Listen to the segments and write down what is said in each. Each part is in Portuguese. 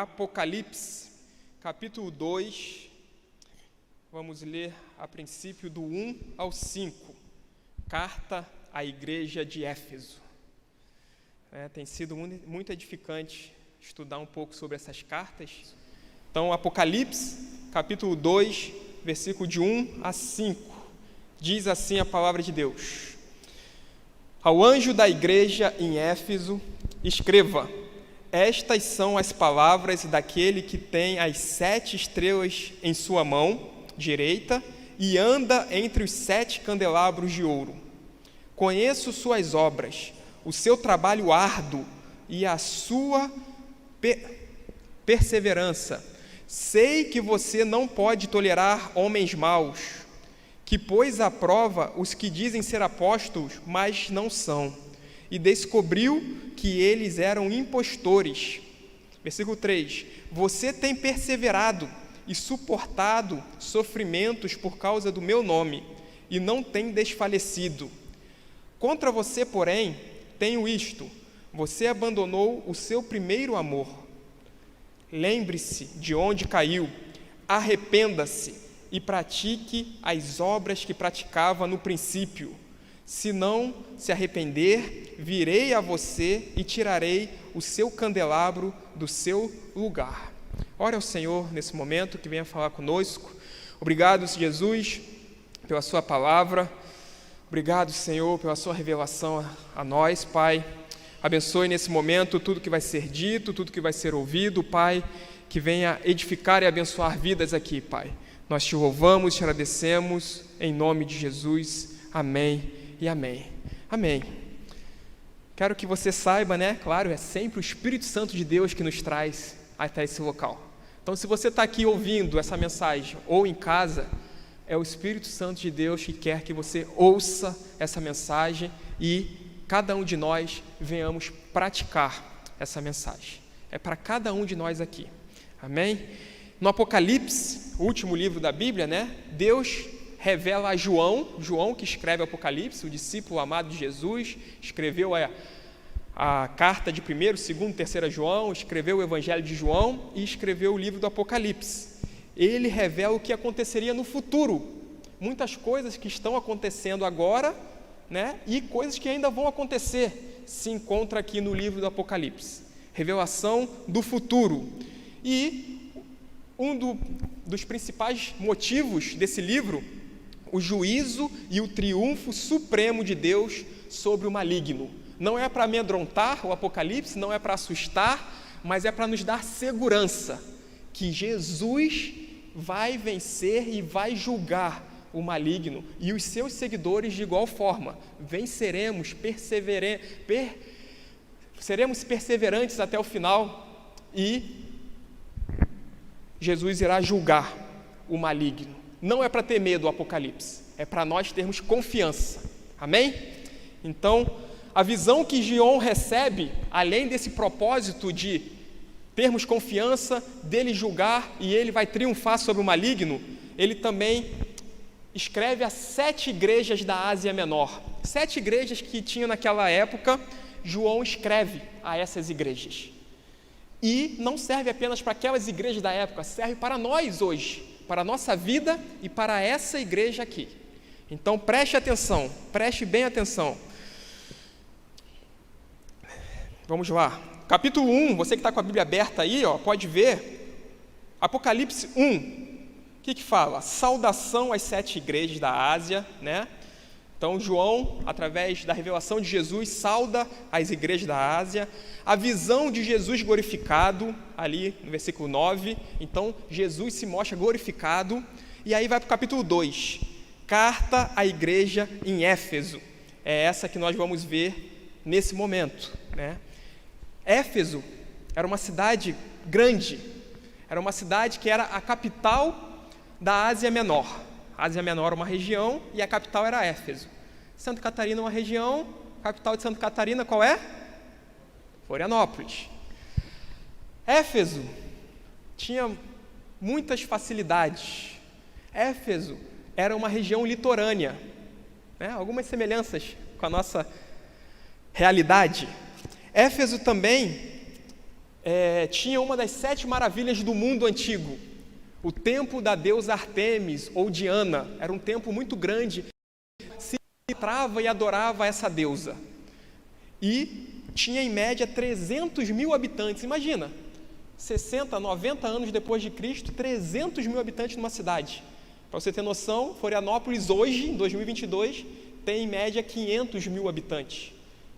Apocalipse, capítulo 2, vamos ler a princípio do 1 ao 5, carta à igreja de Éfeso. Tem sido muito edificante estudar um pouco sobre essas cartas. Então, Apocalipse, capítulo 2, versículo de 1 a 5, diz assim a palavra de Deus: Ao anjo da igreja em Éfeso, escreva: Estas são as palavras daquele que tem as 7 estrelas em sua mão direita e anda entre os 7 candelabros de ouro. Conheço suas obras, o seu trabalho árduo e a sua perseverança. Sei que você não pode tolerar homens maus, que pôs à prova os que dizem ser apóstolos, mas não são, e descobriu que eles eram impostores. Versículo 3: Você tem perseverado e suportado sofrimentos por causa do meu nome, e não tem desfalecido. Contra você, porém, tenho isto: você abandonou o seu primeiro amor. Lembre-se de onde caiu, arrependa-se e pratique as obras que praticava no princípio. Se não se arrepender, virei a você e tirarei o seu candelabro do seu lugar. Ore ao Senhor nesse momento, que venha falar conosco. Obrigado, Jesus, pela sua palavra. Obrigado, Senhor, pela sua revelação a nós, Pai. Abençoe nesse momento tudo que vai ser dito, tudo que vai ser ouvido, Pai, que venha edificar e abençoar vidas aqui, Pai. Nós te louvamos, te agradecemos, em nome de Jesus. Amém e amém. Amém. Quero que você saiba, claro, é sempre o Espírito Santo de Deus que nos traz até esse local. Então, se você está aqui ouvindo essa mensagem ou em casa, é o Espírito Santo de Deus que quer que você ouça essa mensagem e cada um de nós venhamos praticar essa mensagem. É para cada um de nós aqui. Amém? No Apocalipse, o último livro da Bíblia, Deus revela a João que escreve o Apocalipse, o discípulo amado de Jesus, escreveu a carta de 1º, 2º, 3º João, escreveu o Evangelho de João e escreveu o livro do Apocalipse. Ele revela o que aconteceria no futuro, muitas coisas que estão acontecendo agora, e coisas que ainda vão acontecer, se encontra aqui no livro do Apocalipse. Revelação do futuro. E dos principais motivos desse livro, o juízo e o triunfo supremo de Deus sobre o maligno. Não é para amedrontar o Apocalipse, não é para assustar, mas é para nos dar segurança que Jesus vai vencer e vai julgar o maligno, e os seus seguidores de igual forma. Venceremos, seremos perseverantes até o final, e Jesus irá julgar o maligno. Não é para ter medo do Apocalipse, é para nós termos confiança. Amém? Então, a visão que João recebe, além desse propósito de termos confiança, dele julgar e ele vai triunfar sobre o maligno, ele também escreve a 7 igrejas da Ásia Menor. 7 igrejas que tinha naquela época, João escreve a essas igrejas. E não serve apenas para aquelas igrejas da época, serve para nós hoje, para a nossa vida e para essa igreja aqui. Então preste atenção, preste bem atenção. Vamos lá. Capítulo 1, você que está com a Bíblia aberta aí, pode ver. Apocalipse 1. O que fala? Saudação às 7 igrejas da Ásia, Então, João, através da revelação de Jesus, sauda as igrejas da Ásia. A visão de Jesus glorificado, ali no versículo 9. Então, Jesus se mostra glorificado. E aí vai para o capítulo 2. Carta à igreja em Éfeso. É essa que nós vamos ver nesse momento, Éfeso era uma cidade grande. Era uma cidade que era a capital da Ásia Menor. A Ásia Menor era uma região e a capital era Éfeso. Santa Catarina é uma região, a capital de Santa Catarina qual é? Florianópolis. Éfeso tinha muitas facilidades. Éfeso era uma região litorânea, algumas semelhanças com a nossa realidade. Éfeso também tinha uma das 7 maravilhas do mundo antigo, o templo da deusa Artemis ou Diana. Era um templo muito grande, se entrava e adorava essa deusa. E tinha em média 300 mil habitantes. Imagina, 60, 90 anos depois de Cristo, 300 mil habitantes numa cidade. Para você ter noção, Florianópolis hoje, em 2022, tem em média 500 mil habitantes.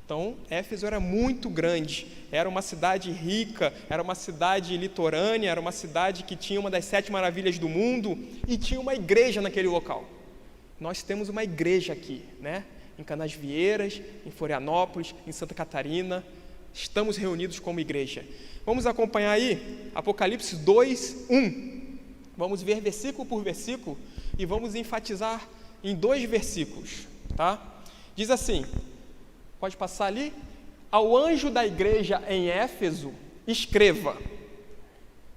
Então, Éfeso era muito grande, era uma cidade rica, era uma cidade litorânea, era uma cidade que tinha uma das 7 maravilhas do mundo e tinha uma igreja naquele local. Nós temos uma igreja aqui, né? Em Canasvieiras, em Florianópolis, em Santa Catarina, estamos reunidos como igreja. Vamos acompanhar aí Apocalipse 2, 1. Vamos ver versículo por versículo e vamos enfatizar em 2 versículos, tá? Diz assim, pode passar ali? Ao anjo da igreja em Éfeso, escreva.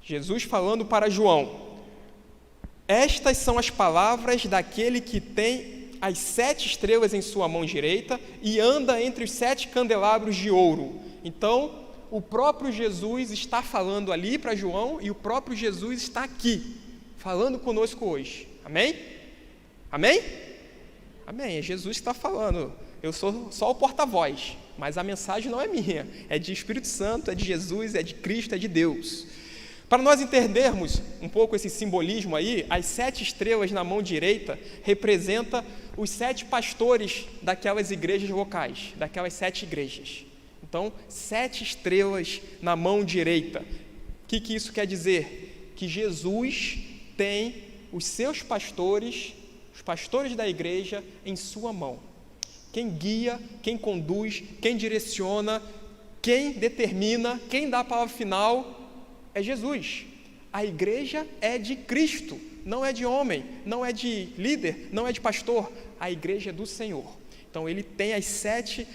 Jesus falando para João: estas são as palavras daquele que tem as 7 estrelas em sua mão direita e anda entre os 7 candelabros de ouro. Então, o próprio Jesus está falando ali para João e o próprio Jesus está aqui, falando conosco hoje. Amém? Amém? Amém. É Jesus que está falando. Eu sou só o porta-voz, mas a mensagem não é minha. É de Espírito Santo, é de Jesus, é de Cristo, é de Deus. Para nós entendermos um pouco esse simbolismo aí, as 7 estrelas na mão direita representam os 7 pastores daquelas igrejas locais, daquelas 7 igrejas. Então, 7 estrelas na mão direita. O que isso quer dizer? Que Jesus tem os seus pastores, os pastores da igreja, em sua mão. Quem guia, quem conduz, quem direciona, quem determina, quem dá a palavra final é Jesus. A igreja é de Cristo, não é de homem, não é de líder, não é de pastor. A igreja é do Senhor. Então, ele tem as 7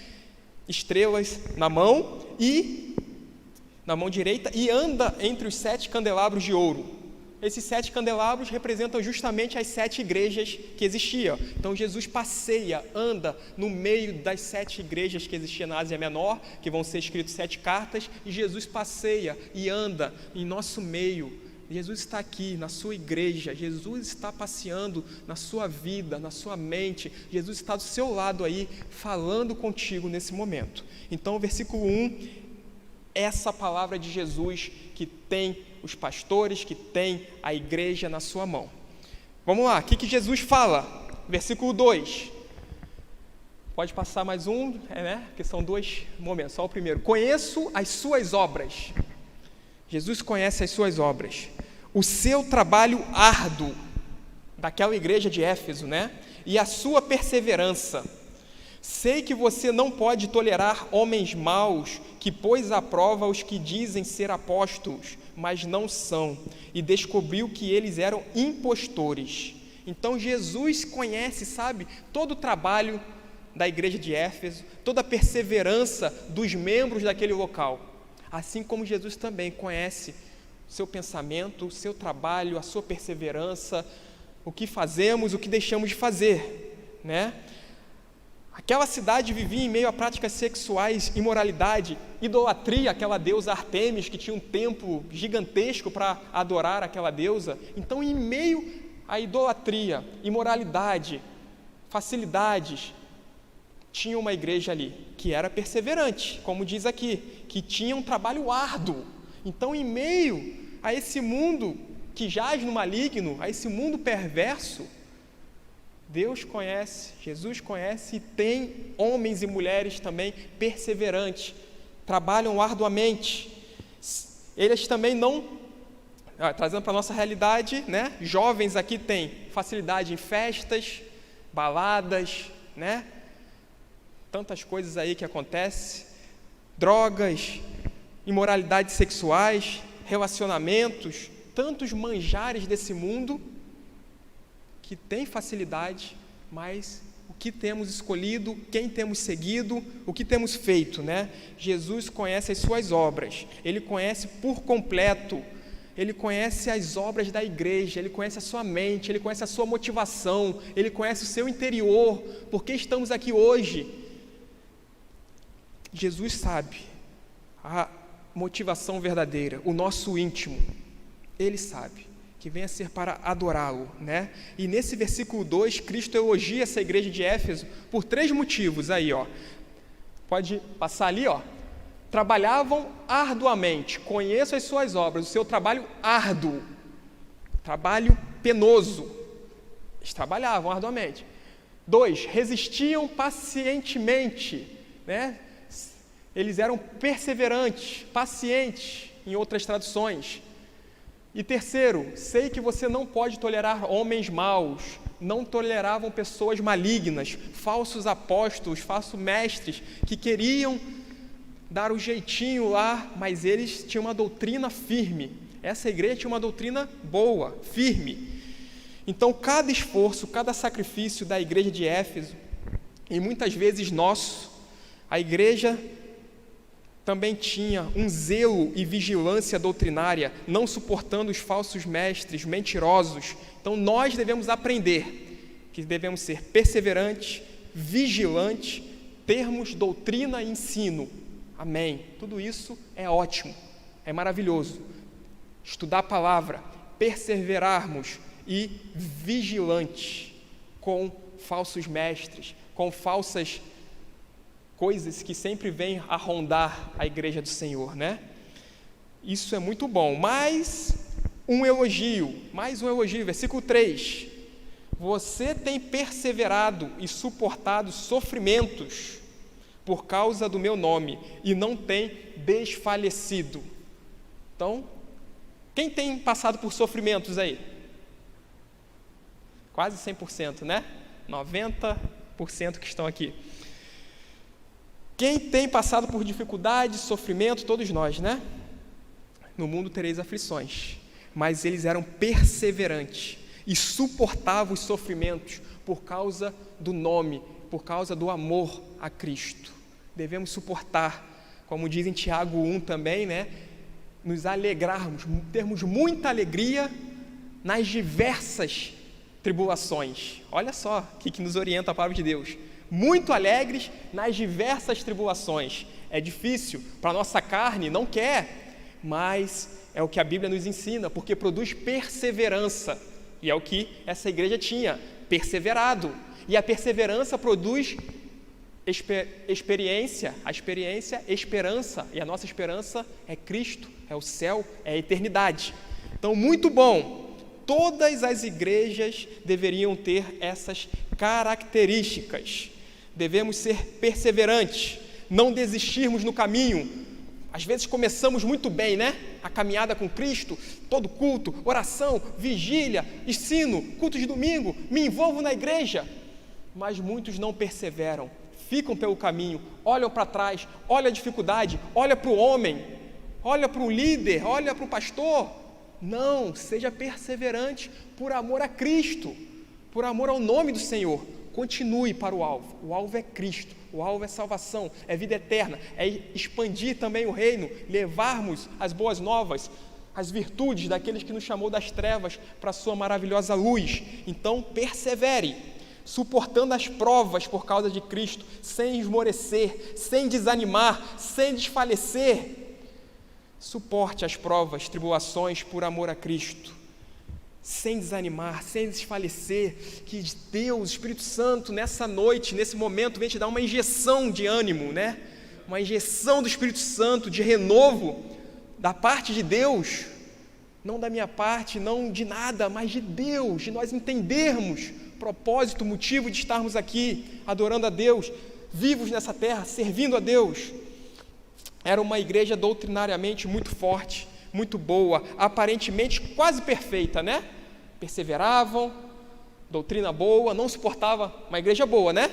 estrelas na mão direita e anda entre os 7 candelabros de ouro. Esses 7 candelabros representam justamente as 7 igrejas que existiam. Então, Jesus passeia, anda no meio das 7 igrejas que existiam na Ásia Menor, que vão ser escritas 7 cartas, e Jesus passeia e anda em nosso meio. Jesus está aqui na sua igreja, Jesus está passeando na sua vida, na sua mente, Jesus está do seu lado aí, falando contigo nesse momento. Então, o versículo 1, essa palavra de Jesus que tem os pastores, que tem a igreja na sua mão. Vamos lá, o que Jesus fala? Versículo 2. Pode passar mais um, porque são 2 momentos, só o primeiro. Conheço as suas obras. Jesus conhece as suas obras. O seu trabalho árduo, daquela igreja de Éfeso, e a sua perseverança. Sei que você não pode tolerar homens maus, que pôs à prova os que dizem ser apóstolos, mas não são, e descobriu que eles eram impostores. Então Jesus conhece, sabe, todo o trabalho da igreja de Éfeso, toda a perseverança dos membros daquele local. Assim como Jesus também conhece o seu pensamento, o seu trabalho, a sua perseverança, o que fazemos, o que deixamos de fazer, Aquela cidade vivia em meio a práticas sexuais, imoralidade, idolatria, aquela deusa Artemis, que tinha um templo gigantesco para adorar aquela deusa. Então, em meio à idolatria, imoralidade, facilidades, tinha uma igreja ali, que era perseverante, como diz aqui, que tinha um trabalho árduo. Então, em meio a esse mundo que jaz no maligno, a esse mundo perverso, Deus conhece, Jesus conhece e tem homens e mulheres também perseverantes, trabalham arduamente. Eles também não, trazendo para a nossa realidade, jovens aqui têm facilidade em festas, baladas, tantas coisas aí que acontecem, drogas, imoralidades sexuais, relacionamentos, tantos manjares desse mundo, que tem facilidade, mas o que temos escolhido, quem temos seguido, o que temos feito, Jesus conhece as suas obras, Ele conhece por completo, Ele conhece as obras da igreja, Ele conhece a sua mente, Ele conhece a sua motivação, Ele conhece o seu interior, por que estamos aqui hoje. Jesus sabe motivação verdadeira, o nosso íntimo. Ele sabe que vem a ser para adorá-lo, né? E nesse versículo 2, Cristo elogia essa igreja de Éfeso por 3 motivos aí, ó. Pode passar ali, ó. Trabalhavam arduamente, conheço as suas obras, o seu trabalho árduo, trabalho penoso. Eles trabalhavam arduamente. 2, resistiam pacientemente, né? Eles eram perseverantes, pacientes, em outras traduções. E 3, sei que você não pode tolerar homens maus, não toleravam pessoas malignas, falsos apóstolos, falsos mestres, que queriam dar o jeitinho lá, mas eles tinham uma doutrina firme. Essa igreja tinha uma doutrina boa, firme. Então, cada esforço, cada sacrifício da igreja de Éfeso, e muitas vezes nosso, a igreja também tinha um zelo e vigilância doutrinária, não suportando os falsos mestres, mentirosos. Então, nós devemos aprender que devemos ser perseverantes, vigilantes, termos doutrina e ensino. Amém. Tudo isso é ótimo, é maravilhoso. Estudar a palavra, perseverarmos e vigilantes com falsos mestres, com falsas coisas que sempre vêm a rondar a igreja do Senhor, né? Isso é muito bom. Mais um elogio, versículo 3. Você tem perseverado e suportado sofrimentos por causa do meu nome e não tem desfalecido. Então, quem tem passado por sofrimentos aí? Quase 100%, né? 90% que estão aqui. Quem tem passado por dificuldade, sofrimento, todos nós, né? No mundo tereis aflições, mas eles eram perseverantes e suportavam os sofrimentos por causa do nome, por causa do amor a Cristo. Devemos suportar, como diz em Tiago 1 também, né? Nos alegrarmos, termos muita alegria nas diversas tribulações. Olha só o que nos orienta a palavra de Deus. Muito alegres nas diversas tribulações. É difícil, para a nossa carne, não quer, mas é o que a Bíblia nos ensina, porque produz perseverança, e é o que essa igreja tinha, perseverado, e a perseverança produz experiência, a experiência, esperança, e a nossa esperança é Cristo, é o céu, é a eternidade. Então, muito bom, todas as igrejas deveriam ter essas características. Devemos ser perseverantes, não desistirmos no caminho. Às vezes começamos muito bem, né? A caminhada com Cristo, todo culto, oração, vigília, ensino, culto de domingo, me envolvo na igreja. Mas muitos não perseveram, ficam pelo caminho, olham para trás, olham a dificuldade, olham para o homem, olham para o líder, olham para o pastor. Não, seja perseverante por amor a Cristo, por amor ao nome do Senhor. Continue para o alvo é Cristo, o alvo é salvação, é vida eterna, é expandir também o reino, levarmos as boas novas, as virtudes daqueles que nos chamou das trevas para a sua maravilhosa luz. Então persevere, suportando as provas por causa de Cristo, sem esmorecer, sem desanimar, sem desfalecer. Suporte as provas, tribulações por amor a Cristo, sem desanimar, sem desfalecer, que Deus, o Espírito Santo, nessa noite, nesse momento, vem te dar uma injeção de ânimo, né? Uma injeção do Espírito Santo, de renovo, da parte de Deus, não da minha parte, não de nada, mas de Deus, de nós entendermos propósito, motivo de estarmos aqui, adorando a Deus, vivos nessa terra, servindo a Deus. Era uma igreja doutrinariamente muito forte, muito boa, aparentemente quase perfeita, né? Perseveravam, doutrina boa, não suportava, uma igreja boa, né?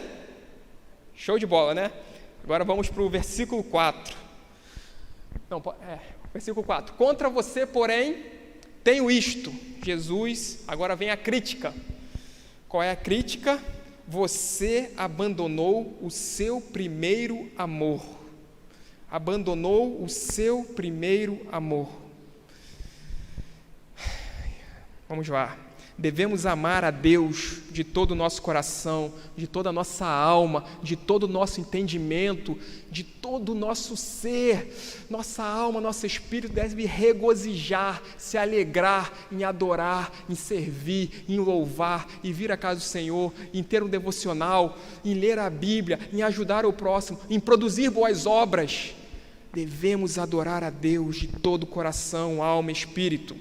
Show de bola, né? Agora vamos para o versículo 4. Versículo 4. Contra você, porém, tenho isto. Jesus, agora vem a crítica. Qual é a crítica? Você abandonou o seu primeiro amor. Abandonou o seu primeiro amor. Vamos lá. Devemos amar a Deus de todo o nosso coração, de toda a nossa alma, de todo o nosso entendimento, de todo o nosso ser. Nossa alma, nosso espírito deve regozijar, se alegrar em adorar, em servir, em louvar, em vir à casa do Senhor, em ter um devocional, em ler a Bíblia, em ajudar o próximo, em produzir boas obras. Devemos adorar a Deus de todo o coração, alma e espírito.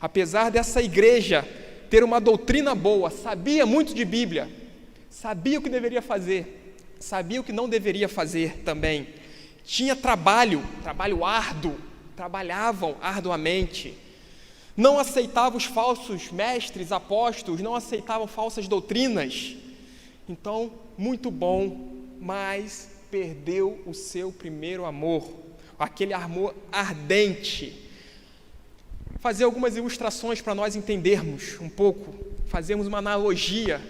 Apesar dessa igreja ter uma doutrina boa, sabia muito de Bíblia, sabia o que deveria fazer, sabia o que não deveria fazer também. Tinha trabalho árduo, trabalhavam arduamente. Não aceitavam os falsos mestres, apóstolos, não aceitavam falsas doutrinas. Então, muito bom, mas perdeu o seu primeiro amor, aquele amor ardente. Fazer algumas ilustrações para nós entendermos um pouco, fazermos uma analogia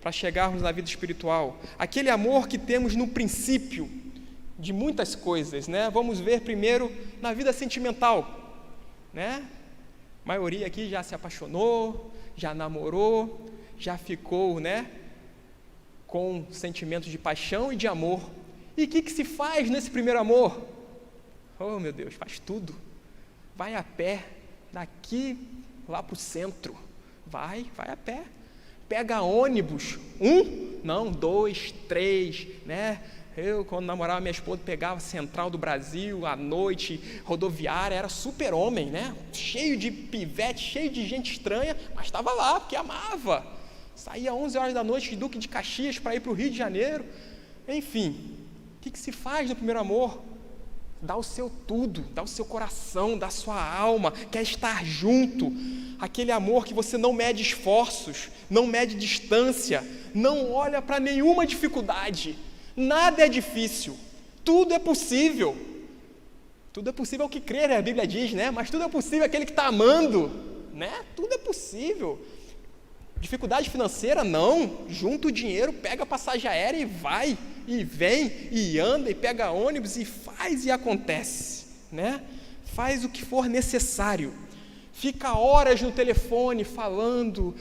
para chegarmos na vida espiritual. Aquele amor que temos no princípio de muitas coisas, né? Vamos ver primeiro na vida sentimental, né? A maioria aqui já se apaixonou, já namorou, já ficou, né, com sentimentos de paixão e de amor. E o que se faz nesse primeiro amor? Oh, meu Deus, faz tudo. Vai a pé, daqui lá para o centro, vai a pé, pega ônibus, 1, não, 2, 3, né? Eu, quando namorava minha esposa, pegava a Central do Brasil, à noite, rodoviária, era super homem, né? Cheio de pivete, cheio de gente estranha, mas estava lá, porque amava. Saía 11 horas da noite de Duque de Caxias para ir para o Rio de Janeiro. Enfim, o que se faz no primeiro amor? Dá o seu tudo, dá o seu coração, dá a sua alma, quer estar junto. Aquele amor que você não mede esforços, não mede distância, não olha para nenhuma dificuldade. Nada é difícil, tudo é possível. Tudo é possível ao que crer, a Bíblia diz, né? Mas tudo é possível àquele que está amando, né? Tudo é possível. Dificuldade financeira, não. Junta o dinheiro, pega a passagem aérea e vai, e vem, e anda, e pega ônibus, e faz e acontece, né? Faz o que for necessário. Fica horas no telefone falando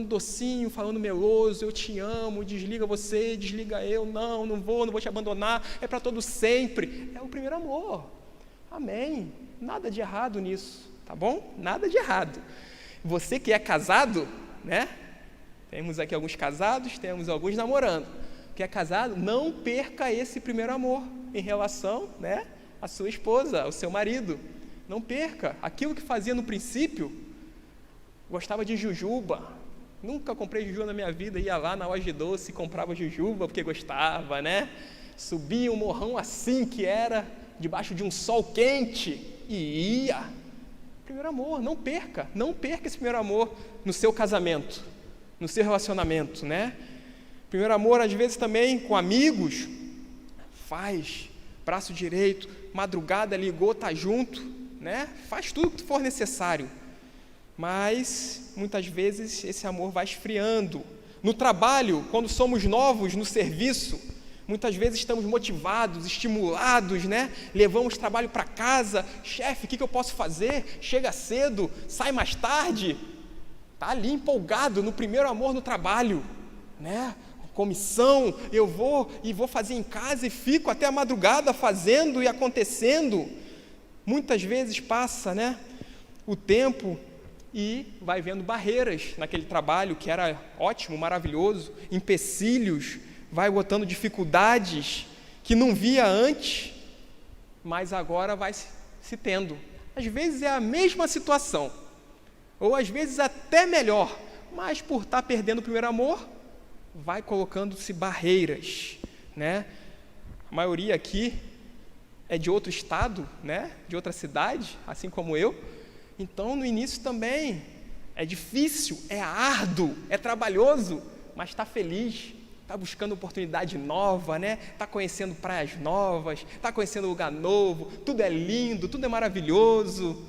docinho, falando meloso, eu te amo, desliga você, desliga eu, não vou te abandonar, é para todo sempre. É o primeiro amor. Amém. Nada de errado nisso, tá bom? Nada de errado. Você que é casado, né? Temos aqui alguns casados, temos alguns namorando. Que é casado, não perca esse primeiro amor em relação, né, à sua esposa, ao seu marido. Não perca. Aquilo que fazia no princípio, gostava de jujuba. Nunca comprei jujuba na minha vida, ia lá na loja de doce e comprava jujuba porque gostava, né? Subia um morrão assim que era, debaixo de um sol quente, e ia. Primeiro amor, não perca esse primeiro amor no seu casamento, no seu relacionamento, né? Primeiro amor, às vezes também com amigos, faz, braço direito, madrugada ligou, tá junto, né? Faz tudo o que for necessário, mas muitas vezes esse amor vai esfriando. No trabalho, quando somos novos no serviço, muitas vezes estamos motivados, estimulados, né? Levamos trabalho para casa, chefe, o que eu posso fazer? Chega cedo, sai mais tarde, está ali empolgado no primeiro amor no trabalho, né? Comissão, eu vou fazer em casa e fico até a madrugada fazendo e acontecendo. Muitas vezes passa, né, o tempo e vai vendo barreiras naquele trabalho que era ótimo, maravilhoso, empecilhos, vai botando dificuldades que não via antes, mas agora vai se tendo. Às vezes é a mesma situação, ou às vezes até melhor, mas por estar perdendo o primeiro amor, vai colocando-se barreiras, né? A maioria aqui é de outro estado, né? De outra cidade, assim como eu. Então, no início também é difícil, é árduo, é trabalhoso, mas está feliz, está buscando oportunidade nova, né? Está conhecendo praias novas, está conhecendo lugar novo, tudo é lindo, tudo é maravilhoso.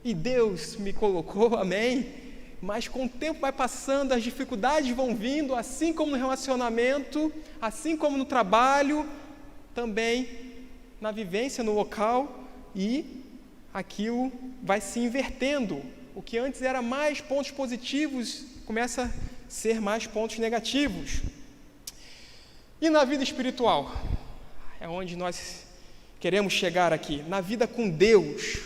E Deus me colocou, amém? Mas com o tempo vai passando, as dificuldades vão vindo, assim como no relacionamento, assim como no trabalho, também na vivência no local, e aquilo vai se invertendo. O que antes era mais pontos positivos começa a ser mais pontos negativos. E na vida espiritual? É onde nós queremos chegar aqui. Na vida com Deus,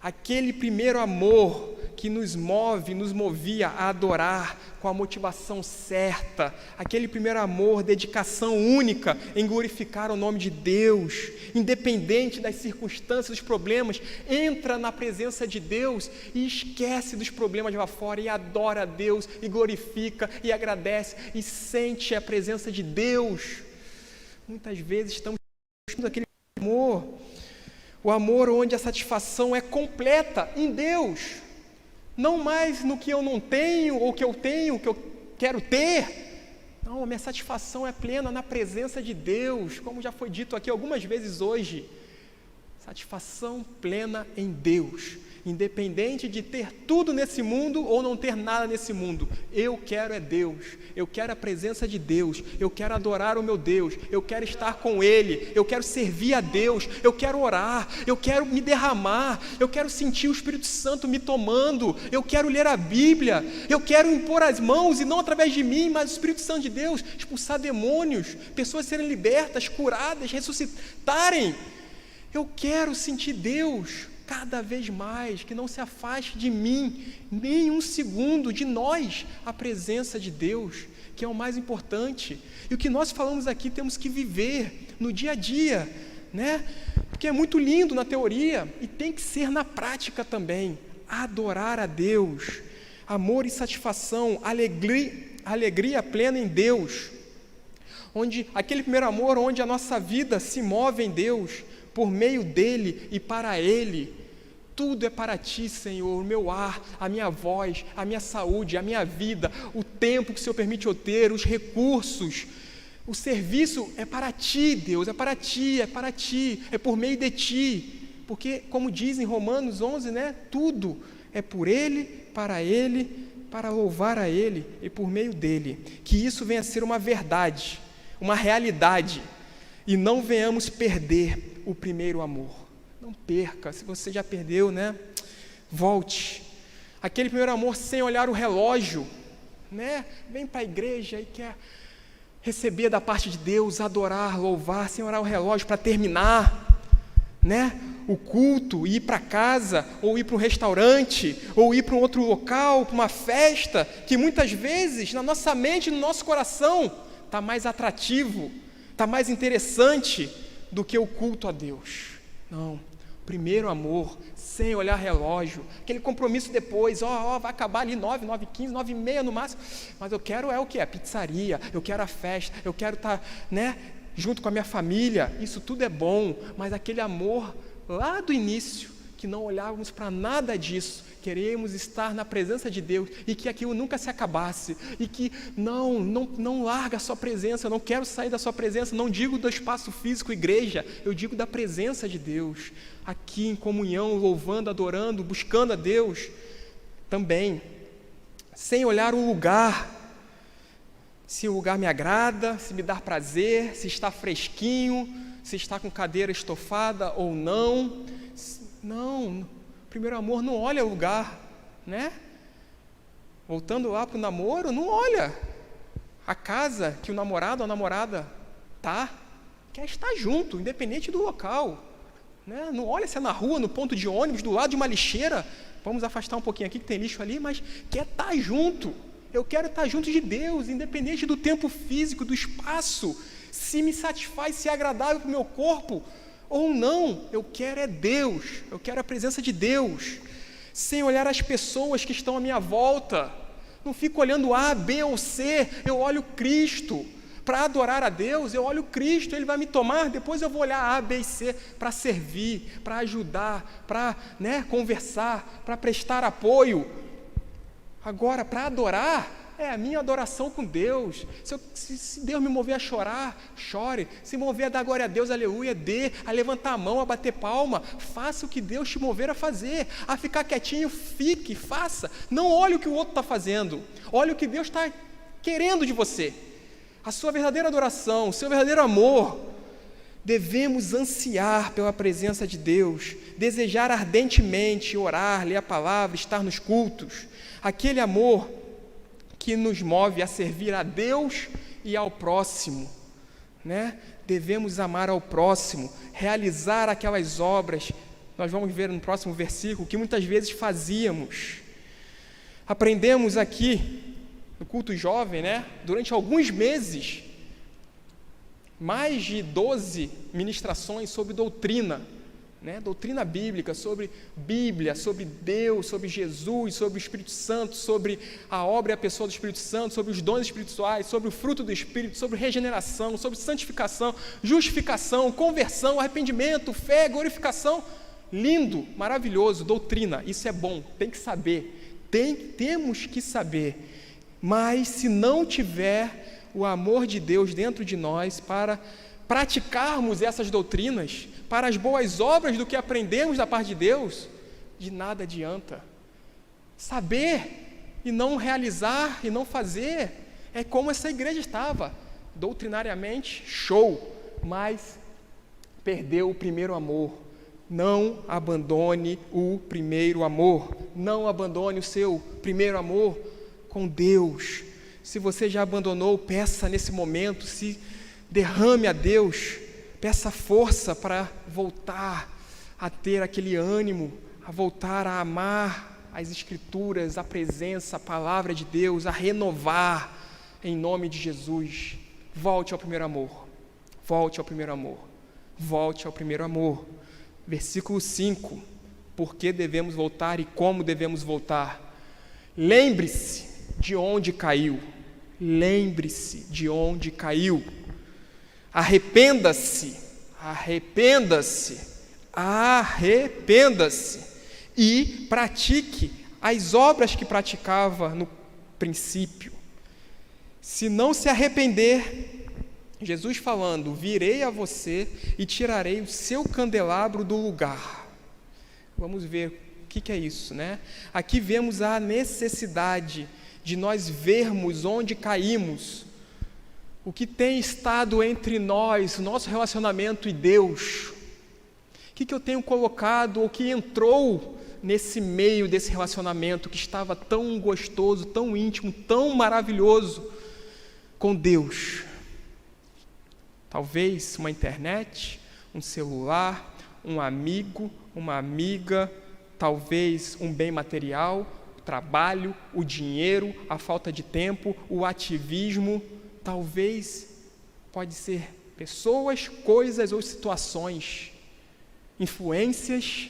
aquele primeiro amor que nos movia a adorar com a motivação certa, aquele primeiro amor, dedicação única em glorificar o nome de Deus, independente das circunstâncias, dos problemas, entra na presença de Deus e esquece dos problemas lá fora e adora a Deus e glorifica e agradece e sente a presença de Deus. Muitas vezes estamos buscando aquele amor, o amor onde a satisfação é completa em Deus, não mais no que eu não tenho, ou que eu tenho, que eu quero ter. Não, a minha satisfação é plena na presença de Deus, como já foi dito aqui algumas vezes hoje. Satisfação plena em Deus, independente de ter tudo nesse mundo ou não ter nada nesse mundo. Eu quero é Deus, eu quero a presença de Deus, eu quero adorar o meu Deus, eu quero estar com Ele, eu quero servir a Deus, eu quero orar, eu quero me derramar, eu quero sentir o Espírito Santo me tomando, eu quero ler a Bíblia, eu quero impor as mãos e não através de mim, mas o Espírito Santo de Deus, expulsar demônios, pessoas serem libertas, curadas, ressuscitarem. Eu quero sentir Deus cada vez mais, que não se afaste de mim, nem um segundo, de nós, a presença de Deus, que é o mais importante. E o que nós falamos aqui temos que viver no dia a dia, né? Porque é muito lindo na teoria e tem que ser na prática também. Adorar a Deus, amor e satisfação, alegria plena em Deus, onde aquele primeiro amor, onde a nossa vida se move em Deus, por meio dEle e para Ele. Tudo é para Ti, Senhor, o meu ar, a minha voz, a minha saúde, a minha vida, o tempo que o Senhor permite eu ter, os recursos, o serviço é para Ti, Deus, é para Ti, é por meio de Ti, porque, como diz em Romanos 11, né, tudo é por Ele, para louvar a Ele e por meio dEle, que isso venha a ser uma verdade, uma realidade, e não venhamos perder o primeiro amor. Não perca, se você já perdeu, né? Volte. Aquele primeiro amor sem olhar o relógio, né? Vem para a igreja e quer receber da parte de Deus, adorar, louvar, sem olhar o relógio para terminar, né? O culto, ir para casa, ou ir para um restaurante, ou ir para um outro local, para uma festa, que muitas vezes na nossa mente, no nosso coração, está mais atrativo, está mais interessante do que o culto a Deus. Não, primeiro amor, sem olhar relógio, aquele compromisso depois, vai acabar ali 9, 9h15, 9h30 no máximo, mas eu quero o que? A pizzaria, eu quero a festa, eu quero estar, né, junto com a minha família, isso tudo é bom, mas aquele amor lá do início, que não olhávamos para nada disso, queremos estar na presença de Deus e que aquilo nunca se acabasse e que não larga a sua presença, eu não quero sair da sua presença, não digo do espaço físico igreja, eu digo da presença de Deus, aqui em comunhão, louvando, adorando, buscando a Deus também, sem olhar o lugar, se o lugar me agrada, se me dá prazer, se está fresquinho, se está com cadeira estofada ou não. Não, primeiro amor não olha o lugar, né? Voltando lá para o namoro, não olha a casa que o namorado ou a namorada quer estar junto, independente do local, né? Não olha se é na rua, no ponto de ônibus, do lado de uma lixeira, vamos afastar um pouquinho aqui que tem lixo ali, mas quer estar junto. Eu quero estar junto de Deus, independente do tempo físico, do espaço, se me satisfaz, se é agradável para o meu corpo ou não, eu quero é Deus, eu quero a presença de Deus, sem olhar as pessoas que estão à minha volta, não fico olhando A, B ou C, eu olho Cristo, para adorar a Deus, eu olho Cristo, Ele vai me tomar, depois eu vou olhar A, B e C, para servir, para ajudar, para, né, conversar, para prestar apoio. Agora, para adorar, é a minha adoração com Deus. Se Deus me mover a chorar, chore. Se mover a dar glória a Deus, aleluia, dê. A levantar a mão, a bater palma, faça o que Deus te mover a fazer. A ficar quietinho, fique, faça. Não olhe o que o outro está fazendo. Olhe o que Deus está querendo de você. A sua verdadeira adoração, o seu verdadeiro amor. Devemos ansiar pela presença de Deus, desejar ardentemente orar, ler a palavra, estar nos cultos. Aquele amor que nos move a servir a Deus e ao próximo, né? Devemos amar ao próximo, realizar aquelas obras, nós vamos ver no próximo versículo, que muitas vezes fazíamos. Aprendemos aqui, no culto jovem, né? Durante alguns meses, mais de 12 ministrações sobre doutrina, né? Doutrina bíblica, sobre Bíblia, sobre Deus, sobre Jesus, sobre o Espírito Santo, sobre a obra e a pessoa do Espírito Santo, sobre os dons espirituais, sobre o fruto do Espírito, sobre regeneração, sobre santificação, justificação, conversão, arrependimento, fé, glorificação. Lindo, maravilhoso, doutrina, isso é bom, tem que saber, temos que saber. Mas se não tiver o amor de Deus dentro de nós para praticarmos essas doutrinas, para as boas obras do que aprendemos da parte de Deus, de nada adianta. Saber e não realizar e não fazer é como essa igreja estava, doutrinariamente, show, mas perdeu o primeiro amor. Não abandone o primeiro amor, não abandone o seu primeiro amor com Deus. Se você já abandonou, peça nesse momento, se derrame a Deus, peça força para voltar a ter aquele ânimo, a voltar a amar as Escrituras, a presença, a palavra de Deus, a renovar em nome de Jesus. Volte ao primeiro amor, volte ao primeiro amor, volte ao primeiro amor. Versículo 5, por que devemos voltar e como devemos voltar? Lembre-se de onde caiu, lembre-se de onde caiu. Arrependa-se, arrependa-se, arrependa-se e pratique as obras que praticava no princípio. Se não se arrepender, Jesus falando, virei a você e tirarei o seu candelabro do lugar. Vamos ver o que é isso, né? Aqui vemos a necessidade de nós vermos onde caímos, o que tem estado entre nós, o nosso relacionamento e Deus. O que eu tenho colocado, ou que entrou nesse meio desse relacionamento que estava tão gostoso, tão íntimo, tão maravilhoso com Deus. Talvez uma internet, um celular, um amigo, uma amiga, talvez um bem material, o trabalho, o dinheiro, a falta de tempo, o ativismo. Talvez pode ser pessoas, coisas ou situações, influências,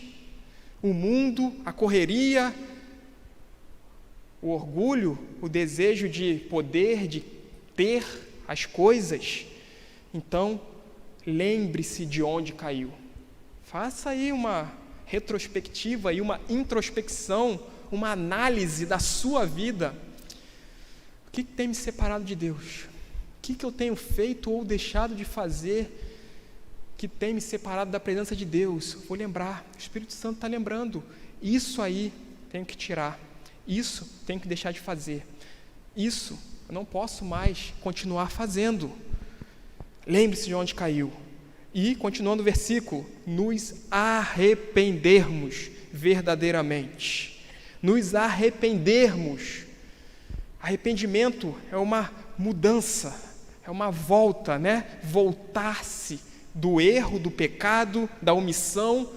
o mundo, a correria, o orgulho, o desejo de poder, de ter as coisas. Então, lembre-se de onde caiu. Faça aí uma retrospectiva e uma introspecção, uma análise da sua vida. O que tem me separado de Deus? O que eu tenho feito ou deixado de fazer que tem me separado da presença de Deus? Vou lembrar, o Espírito Santo está lembrando. Isso aí tenho que tirar. Isso tenho que deixar de fazer. Isso eu não posso mais continuar fazendo. Lembre-se de onde caiu. E, continuando o versículo, nos arrependermos verdadeiramente. Nos arrependermos. Arrependimento é uma mudança, é uma volta, né? Voltar-se do erro, do pecado, da omissão,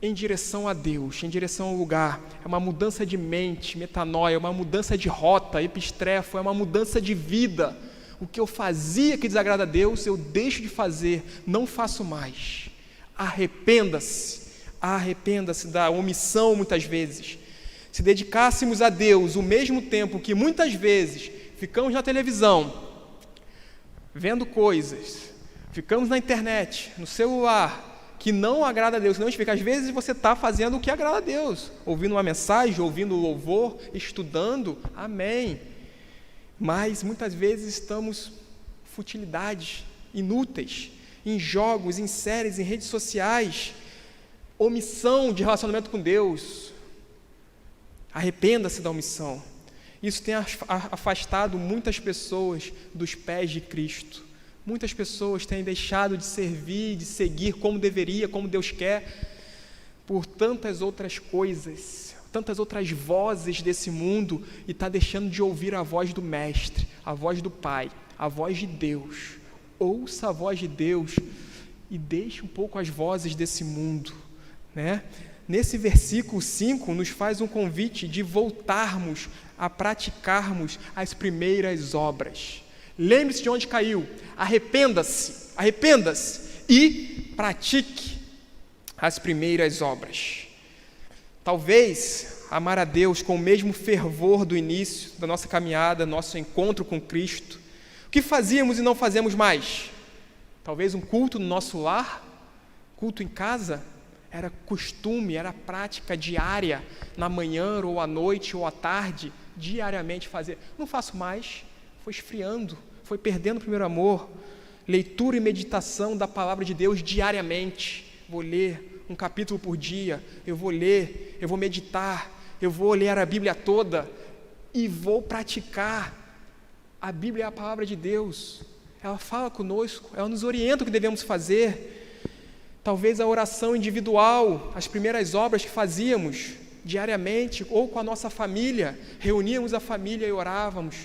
em direção a Deus, em direção ao lugar. É uma mudança de mente, metanoia, é uma mudança de rota, epistrefo, é uma mudança de vida. O que eu fazia que desagrada a Deus, eu deixo de fazer, não faço mais. Arrependa-se, arrependa-se da omissão muitas vezes. Se dedicássemos a Deus o mesmo tempo que muitas vezes ficamos na televisão, vendo coisas, ficamos na internet, no celular, que não agrada a Deus, não explica. Às vezes você está fazendo o que agrada a Deus, ouvindo uma mensagem, ouvindo louvor, estudando, amém. Mas muitas vezes estamos futilidades, inúteis, em jogos, em séries, em redes sociais, omissão de relacionamento com Deus. Arrependa-se da omissão. Isso tem afastado muitas pessoas dos pés de Cristo. Muitas pessoas têm deixado de servir, de seguir como deveria, como Deus quer, por tantas outras coisas, tantas outras vozes desse mundo e está deixando de ouvir a voz do Mestre, a voz do Pai, a voz de Deus. Ouça a voz de Deus e deixe um pouco as vozes desse mundo, né? Nesse versículo 5 nos faz um convite de voltarmos a praticarmos as primeiras obras. Lembre-se de onde caiu, arrependa-se e pratique as primeiras obras. Talvez amar a Deus com o mesmo fervor do início da nossa caminhada, nosso encontro com Cristo. O que fazíamos e não fazemos mais? Talvez um culto no nosso lar, culto em casa, era costume, era prática diária, na manhã ou à noite ou à tarde, diariamente fazer. Não faço mais, foi esfriando, foi perdendo o primeiro amor. Leitura e meditação da palavra de Deus diariamente. Vou ler um capítulo por dia, eu vou ler, eu vou meditar, eu vou ler a Bíblia toda e vou praticar. A Bíblia é a palavra de Deus, ela fala conosco, ela nos orienta o que devemos fazer. Talvez a oração individual, as primeiras obras que fazíamos diariamente, ou com a nossa família, reuníamos a família e orávamos.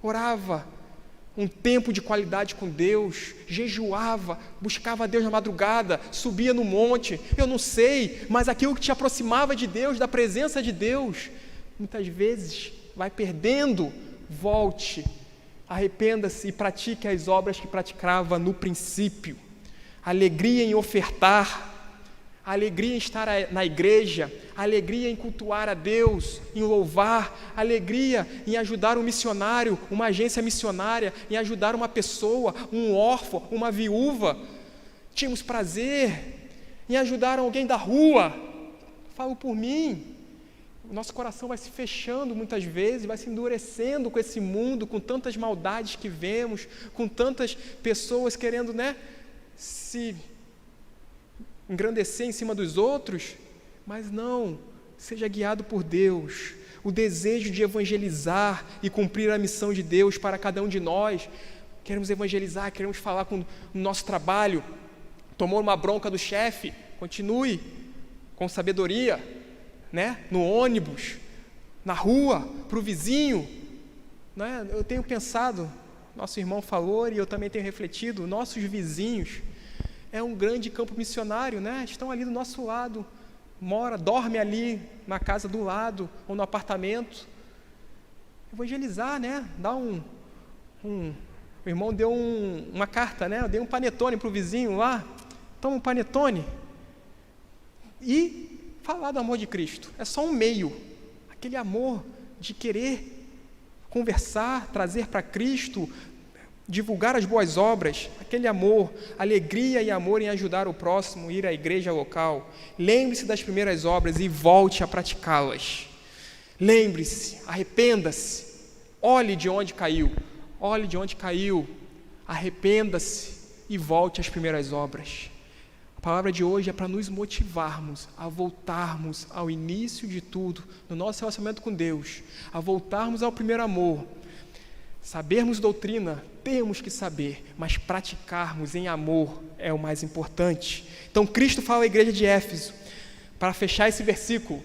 Orava um tempo de qualidade com Deus, jejuava, buscava a Deus na madrugada, subia no monte, eu não sei, mas aquilo que te aproximava de Deus, da presença de Deus, muitas vezes vai perdendo. Volte, arrependa-se e pratique as obras que praticava no princípio. Alegria em ofertar, alegria em estar na igreja, alegria em cultuar a Deus, em louvar, alegria em ajudar um missionário, uma agência missionária, em ajudar uma pessoa, um órfão, uma viúva. Tínhamos prazer em ajudar alguém da rua. Falo por mim. Nosso coração vai se fechando muitas vezes, vai se endurecendo com esse mundo, com tantas maldades que vemos, com tantas pessoas querendo, se engrandecer em cima dos outros, mas não, seja guiado por Deus. O desejo de evangelizar e cumprir a missão de Deus para cada um de nós. Queremos evangelizar, queremos falar com o nosso trabalho. Tomou uma bronca do chefe, continue com sabedoria, no ônibus, na rua, para o vizinho. Eu tenho pensado, nosso irmão falou e eu também tenho refletido, nossos vizinhos é um grande campo missionário, estão ali do nosso lado, dorme ali na casa do lado ou no apartamento. Evangelizar, dar o irmão deu uma carta, eu dei um panetone para o vizinho lá, toma um panetone, e falar do amor de Cristo. É só um meio, aquele amor de querer conversar, trazer para Cristo, divulgar as boas obras, aquele amor, alegria e amor em ajudar o próximo, ir à igreja local. Lembre-se das primeiras obras e volte a praticá-las. Lembre-se, arrependa-se, olhe de onde caiu, arrependa-se e volte às primeiras obras. A palavra de hoje é para nos motivarmos a voltarmos ao início de tudo, no nosso relacionamento com Deus, a voltarmos ao primeiro amor. Sabermos doutrina, temos que saber, mas praticarmos em amor é o mais importante. Então Cristo fala à igreja de Éfeso, para fechar esse versículo: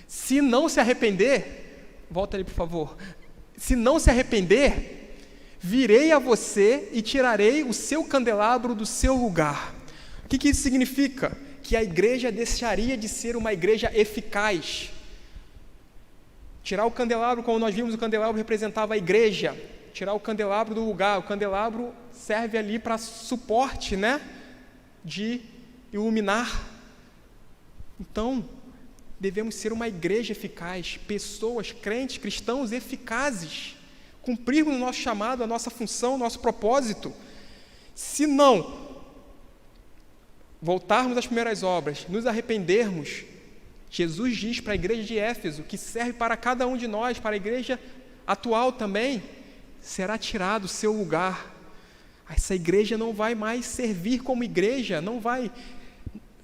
se não se arrepender, volta ali por favor, se não se arrepender, virei a você e tirarei o seu candelabro do seu lugar. O que isso significa? Que a igreja deixaria de ser uma igreja eficaz. Tirar o candelabro, como nós vimos, o candelabro representava a igreja. Tirar o candelabro do lugar. O candelabro serve ali para suporte, de iluminar. Então, devemos ser uma igreja eficaz, pessoas, crentes, cristãos eficazes, cumprirmos o nosso chamado, a nossa função, o nosso propósito. Se não voltarmos às primeiras obras, nos arrependermos, Jesus diz para a igreja de Éfeso, que serve para cada um de nós, para a igreja atual também, será tirado o seu lugar. Essa igreja não vai mais servir como igreja,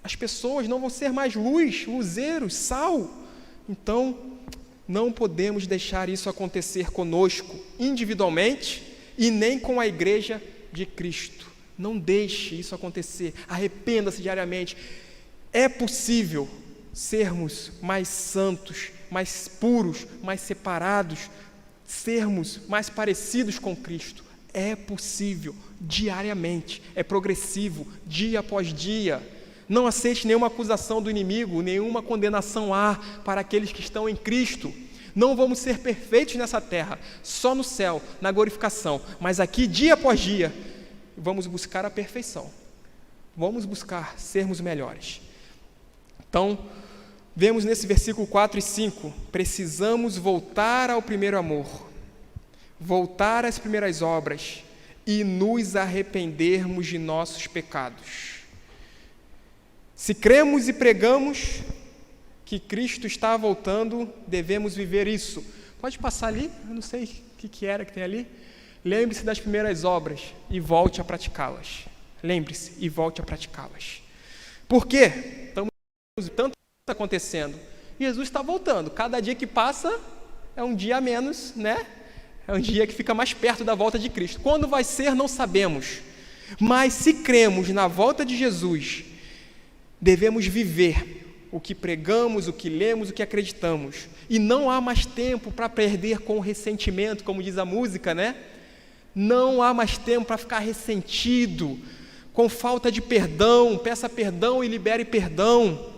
as pessoas não vão ser mais luz, luzeiros, sal. Então, não podemos deixar isso acontecer conosco, individualmente, e nem com a igreja de Cristo. Não deixe isso acontecer, arrependa-se diariamente. É possível sermos mais santos, mais puros, mais separados, sermos mais parecidos com Cristo. É possível, diariamente, é progressivo, dia após dia. Não aceite nenhuma acusação do inimigo, nenhuma condenação há para aqueles que estão em Cristo. Não vamos ser perfeitos nessa terra, só no céu, na glorificação, mas aqui, dia após dia, vamos buscar a perfeição. Vamos buscar sermos melhores. Então, vemos nesse versículo 4 e 5, precisamos voltar ao primeiro amor, voltar às primeiras obras e nos arrependermos de nossos pecados. Se cremos e pregamos que Cristo está voltando, devemos viver isso. Pode passar ali? Eu não sei o que era que tem ali. Lembre-se das primeiras obras e volte a praticá-las. Lembre-se e volte a praticá-las. Por quê? Tanto está acontecendo. Jesus está voltando. Cada dia que passa é um dia a menos, né? É um dia que fica mais perto da volta de Cristo. Quando vai ser, não sabemos. Mas se cremos na volta de Jesus, devemos viver o que pregamos, o que lemos, o que acreditamos. E não há mais tempo para perder com ressentimento, como diz a música, né? Não há mais tempo para ficar ressentido, com falta de perdão. Peça perdão e libere perdão.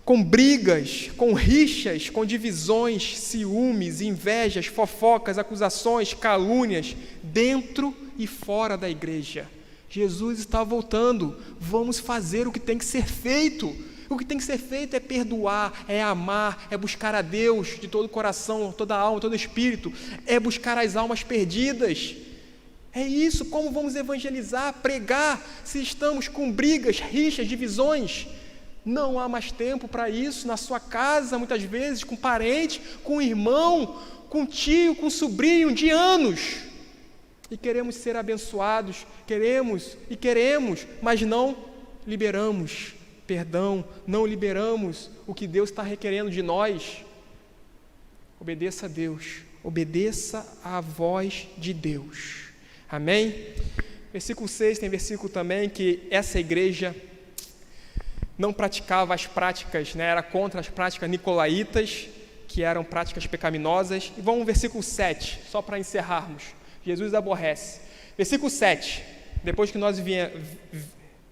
Com brigas, com rixas, com divisões, ciúmes, invejas, fofocas, acusações, calúnias, dentro e fora da igreja. Jesus está voltando. Vamos fazer o que tem que ser feito. O que tem que ser feito é perdoar, é amar, é buscar a Deus de todo o coração, toda a alma, todo o espírito, é buscar as almas perdidas. É isso. Como vamos evangelizar, pregar, se estamos com brigas, rixas, divisões? Não há mais tempo para isso, na sua casa, muitas vezes, com parente, com irmão, com tio, com sobrinho, de anos. E queremos ser abençoados, queremos, mas não liberamos perdão, não liberamos o que Deus está requerendo de nós. Obedeça a Deus, obedeça à voz de Deus. Amém? Versículo 6 tem versículo também que essa igreja não praticava as práticas, né, era contra as práticas nicolaítas, que eram práticas pecaminosas. E vamos ao versículo 7, só para encerrarmos. Jesus aborrece. Versículo 7, depois que nós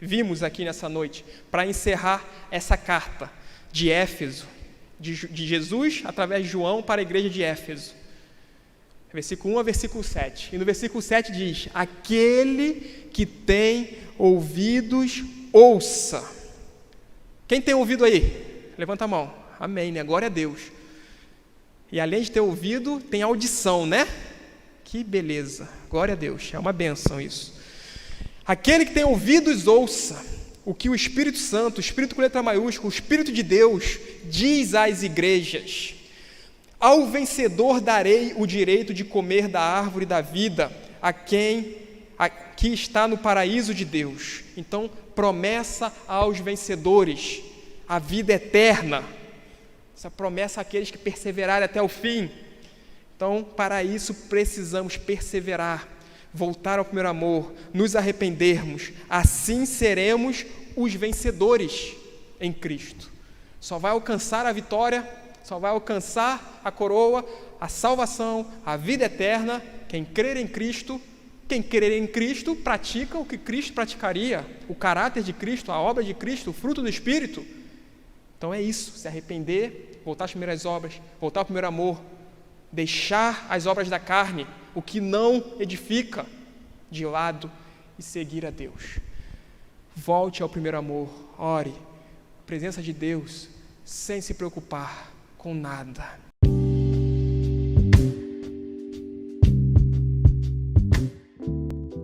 vimos aqui nessa noite, para encerrar essa carta de Éfeso, de Jesus através de João para a igreja de Éfeso. Versículo 1 a versículo 7. E no versículo 7 diz: aquele que tem ouvidos, ouça. Quem tem ouvido aí? Levanta a mão. Amém, né? Glória a Deus. E além de ter ouvido, tem audição, né? Que beleza. Glória a Deus. É uma bênção isso. Aquele que tem ouvidos, ouça o que o Espírito Santo, o Espírito com letra maiúscula, o Espírito de Deus, diz às igrejas. Ao vencedor darei o direito de comer da árvore da vida, que está no paraíso de Deus. Então, promessa aos vencedores, a vida eterna. Essa promessa àqueles que perseverarem até o fim. Então, para isso precisamos perseverar, voltar ao primeiro amor, nos arrependermos. Assim seremos os vencedores em Cristo. Só vai alcançar a vitória, só vai alcançar a coroa, a salvação, a vida eterna, quem crer em Cristo. Quem crer em Cristo pratica o que Cristo praticaria, o caráter de Cristo, a obra de Cristo, o fruto do Espírito. Então é isso, se arrepender, voltar às primeiras obras, voltar ao primeiro amor, deixar as obras da carne, o que não edifica, de lado e seguir a Deus. Volte ao primeiro amor, ore, presença de Deus, sem se preocupar com nada.